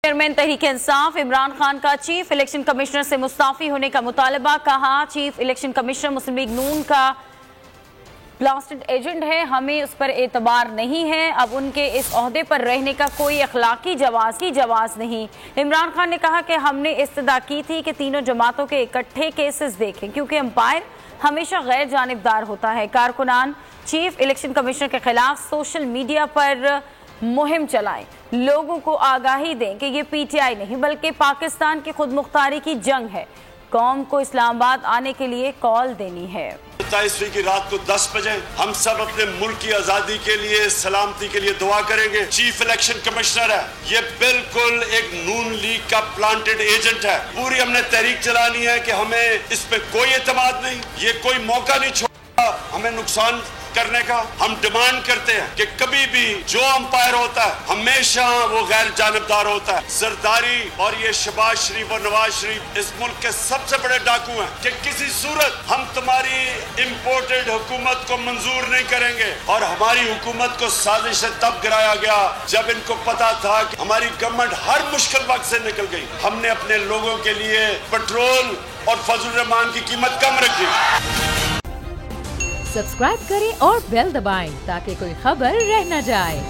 Chairman Tehreek Insaf Imran Khan کا chief election commissioner سے مستعفی ہونے کا مطالبہ. کہا چیف الیکشن کمشنر مسلم لیگ نون کا بلاسٹڈ ایجنٹ ہے، ہمیں اس پر اعتبار نہیں ہے، اب ان کے اس عہدے پر رہنے کا کوئی اخلاقی جواز نہیں. عمران خان نے کہا کہ ہم نے استدعا کی تھی کہ تینوں جماعتوں کے اکٹھے کیسز دیکھیں کیونکہ امپائر ہمیشہ غیر جانبدار ہوتا ہے. کارکنان چیف الیکشن کمشنر کے خلاف سوشل میڈیا پر مہم چلائیں، لوگوں کو آگاہی دیں کہ یہ پی ٹی آئی نہیں بلکہ پاکستان کی خود مختاری کی جنگ ہے، قوم کو اسلام آباد آنے کے لیے کال دینی ہے. 27ویں کی رات کو 10 بجے ہم سب اپنے ملک کی آزادی کے لیے، سلامتی کے لیے دعا کریں گے. چیف الیکشن کمشنر ہے، یہ بالکل ایک نون لیگ کا پلانٹڈ ایجنٹ ہے. پوری ہم نے تحریک چلانی ہے کہ ہمیں اس پہ کوئی اعتماد نہیں، یہ کوئی موقع نہیں چھوڑا ہمیں نقصان کرنے کا. ہم ڈیمانڈ کرتے ہیں کہ کبھی بھی جو امپائر ہوتا ہے ہمیشہ وہ غیر جانبدار ہوتا ہے. زرداری اور یہ شہباز شریف اور نواز شریف اس ملک کے سب سے بڑے ڈاکو ہیں کہ کسی صورت ہم تمہاری امپورٹڈ حکومت کو منظور نہیں کریں گے. اور ہماری حکومت کو سازش سے تب گرایا گیا جب ان کو پتا تھا کہ ہماری گورنمنٹ ہر مشکل وقت سے نکل گئی. ہم نے اپنے لوگوں کے لیے پیٹرول اور فضل الرحمان کی قیمت کم رکھی. سبسکرائب کریں اور بیل دبائیں تاکہ کوئی خبر رہ نہ جائے.